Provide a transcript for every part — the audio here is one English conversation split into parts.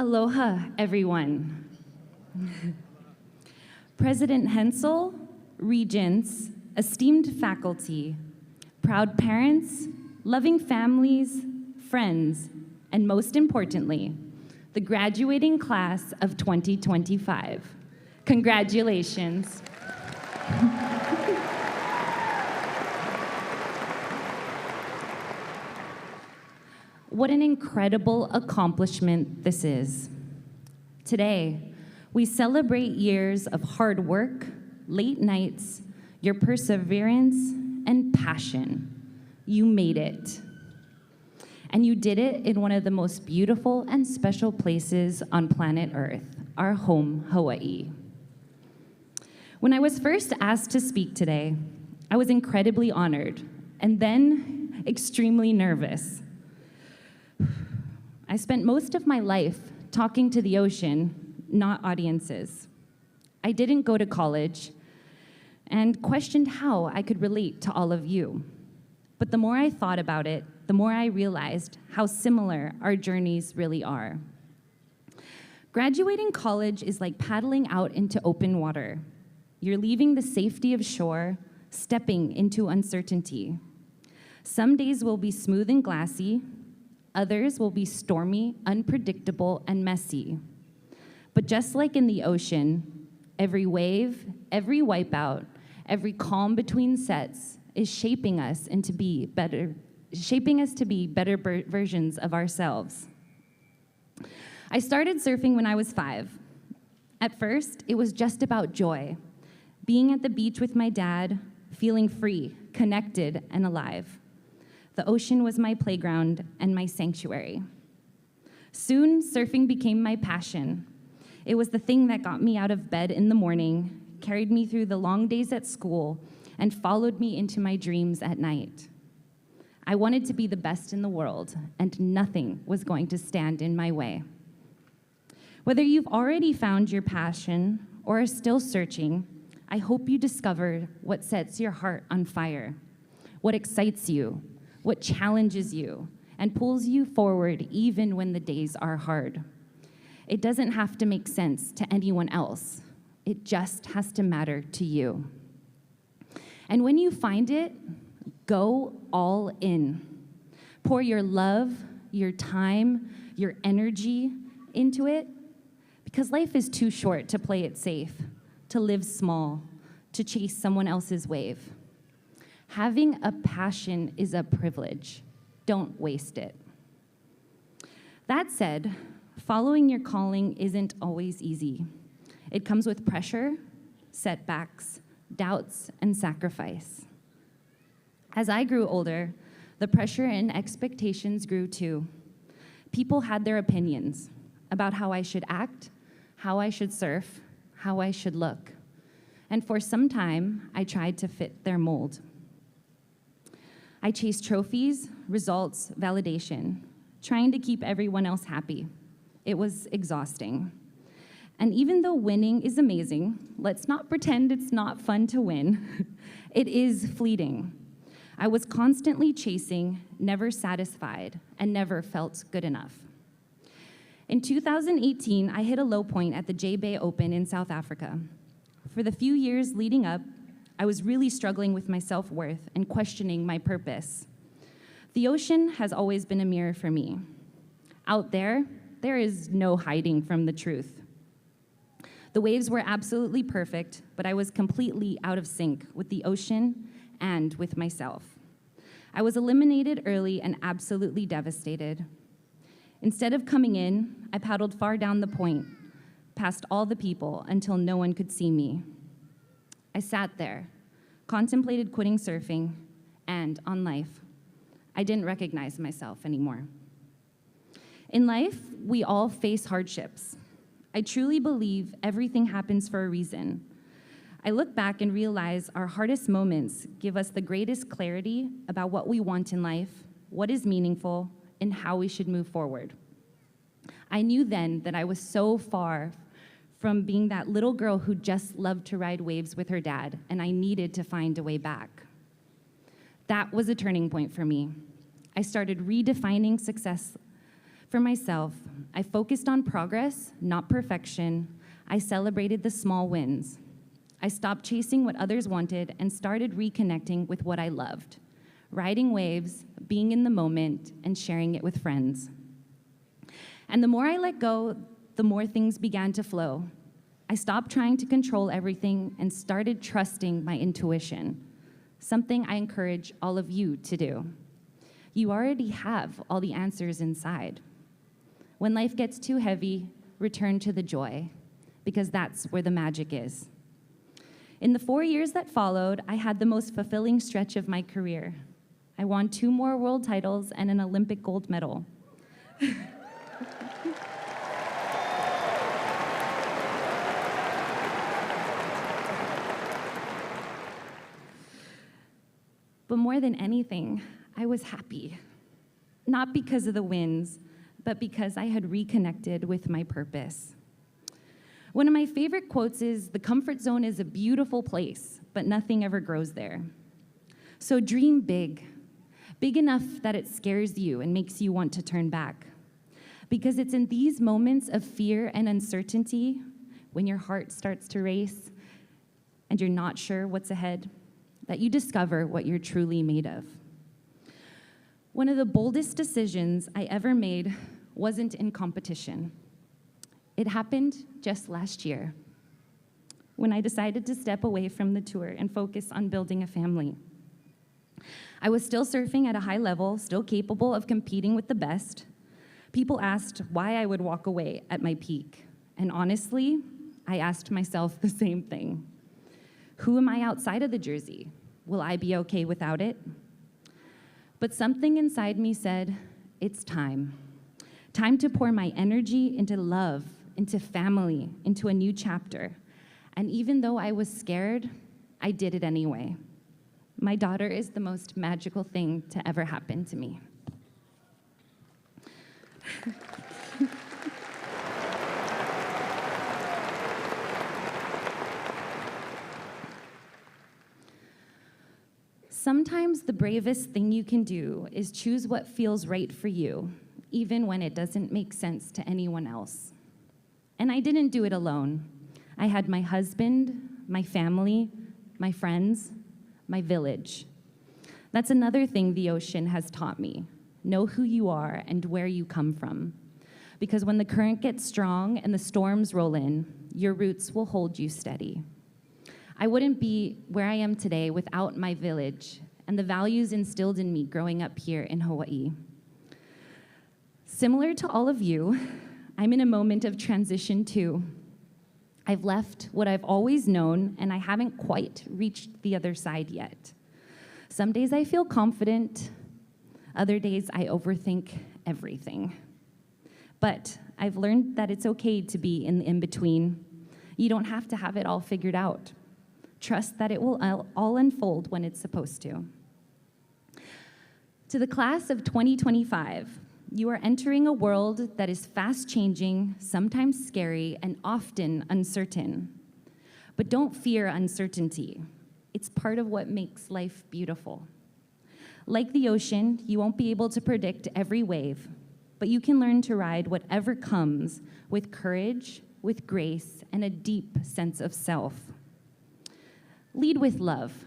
Aloha, everyone. President Hensel, regents, esteemed faculty, proud parents, loving families, friends, and most importantly, the graduating class of 2025. Congratulations. What an incredible accomplishment this is. Today, we celebrate years of hard work, late nights, your perseverance, and passion. You made it. And you did it in one of the most beautiful and special places on planet Earth, our home, Hawaii. When I was first asked to speak today, I was incredibly honored and then extremely nervous. I spent most of my life talking to the ocean, not audiences. I didn't go to college and questioned how I could relate to all of you. But the more I thought about it, the more I realized how similar our journeys really are. Graduating college is like paddling out into open water. You're leaving the safety of shore, stepping into uncertainty. Some days will be smooth and glassy, others will be stormy, unpredictable, and messy. But just like in the ocean, every wave, every wipeout, every calm between sets is shaping us to be better versions of ourselves. I started surfing when I was 5. At first, it was just about joy, being at the beach with my dad, feeling free, connected, and alive. The ocean was my playground and my sanctuary. Soon, surfing became my passion. It was the thing that got me out of bed in the morning, carried me through the long days at school, and followed me into my dreams at night. I wanted to be the best in the world, and nothing was going to stand in my way. Whether you've already found your passion or are still searching, I hope you discover what sets your heart on fire, what excites you, what challenges you, and pulls you forward even when the days are hard. It doesn't have to make sense to anyone else. It just has to matter to you. And when you find it, go all in. Pour your love, your time, your energy into it, because life is too short to play it safe, to live small, to chase someone else's wave. Having a passion is a privilege. Don't waste it. That said, following your calling isn't always easy. It comes with pressure, setbacks, doubts, and sacrifice. As I grew older, the pressure and expectations grew too. People had their opinions about how I should act, how I should surf, how I should look. And for some time, I tried to fit their mold. I chased trophies, results, validation, trying to keep everyone else happy. It was exhausting. And even though winning is amazing, let's not pretend it's not fun to win. It is fleeting. I was constantly chasing, never satisfied, and never felt good enough. In 2018, I hit a low point at the J-Bay Open in South Africa. For the few years leading up, I was really struggling with my self-worth and questioning my purpose. The ocean has always been a mirror for me. Out there is no hiding from the truth. The waves were absolutely perfect, but I was completely out of sync with the ocean and with myself. I was eliminated early and absolutely devastated. Instead of coming in, I paddled far down the point, past all the people until no one could see me. I sat there, contemplated quitting surfing, and on life. I didn't recognize myself anymore. In life, we all face hardships. I truly believe everything happens for a reason. I look back and realize our hardest moments give us the greatest clarity about what we want in life, what is meaningful, and how we should move forward. I knew then that I was so far from being that little girl who just loved to ride waves with her dad, and I needed to find a way back. That was a turning point for me. I started redefining success For myself, I focused on progress, not perfection. I celebrated the small wins. I stopped chasing what others wanted and started reconnecting with what I loved, riding waves, being in the moment, and sharing it with friends. And the more I let go, the more things began to flow. I stopped trying to control everything and started trusting my intuition, something I encourage all of you to do. You already have all the answers inside. When life gets too heavy, return to the joy, because that's where the magic is. In the 4 years that followed, I had the most fulfilling stretch of my career. I won 2 more world titles and an Olympic gold medal. But more than anything, I was happy. Not because of the wins, but because I had reconnected with my purpose. One of my favorite quotes is, "The comfort zone is a beautiful place, but nothing ever grows there." So dream big, big enough that it scares you and makes you want to turn back. Because it's in these moments of fear and uncertainty, when your heart starts to race and you're not sure what's ahead, that you discover what you're truly made of. One of the boldest decisions I ever made wasn't in competition. It happened just last year, when I decided to step away from the tour and focus on building a family. I was still surfing at a high level, still capable of competing with the best. People asked why I would walk away at my peak. And honestly, I asked myself the same thing. Who am I outside of the jersey? Will I be okay without it? But something inside me said, it's time. Time to pour my energy into love, into family, into a new chapter. And even though I was scared, I did it anyway. My daughter is the most magical thing to ever happen to me. Sometimes the bravest thing you can do is choose what feels right for you, even when it doesn't make sense to anyone else. And I didn't do it alone. I had my husband, my family, my friends, my village. That's another thing the ocean has taught me. Know who you are and where you come from. Because when the current gets strong and the storms roll in, your roots will hold you steady. I wouldn't be where I am today without my village and the values instilled in me growing up here in Hawaii. Similar to all of you, I'm in a moment of transition too. I've left what I've always known, and I haven't quite reached the other side yet. Some days I feel confident, other days I overthink everything. But I've learned that it's okay to be in the in-between. You don't have to have it all figured out. Trust that it will all unfold when it's supposed to. To the class of 2025, you are entering a world that is fast-changing, sometimes scary, and often uncertain. But don't fear uncertainty. It's part of what makes life beautiful. Like the ocean, you won't be able to predict every wave, but you can learn to ride whatever comes with courage, with grace, and a deep sense of self. Lead with love.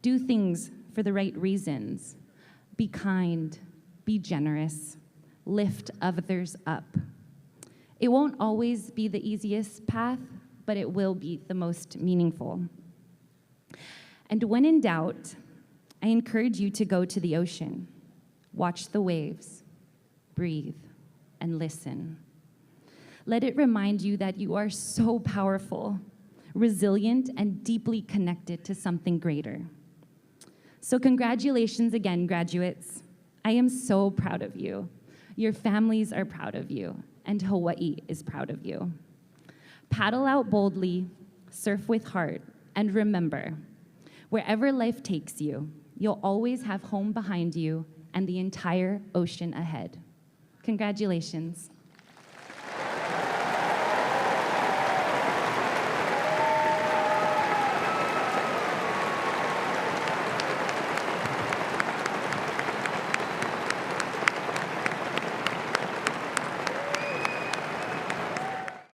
Do things for the right reasons. Be kind. Be generous. Lift others up. It won't always be the easiest path, but it will be the most meaningful. And when in doubt, I encourage you to go to the ocean. Watch the waves. Breathe and listen. Let it remind you that you are so powerful, resilient, and deeply connected to something greater. So congratulations again, graduates. I am so proud of you. Your families are proud of you, and Hawaii is proud of you. Paddle out boldly, surf with heart, and remember, wherever life takes you, you'll always have home behind you and the entire ocean ahead. Congratulations.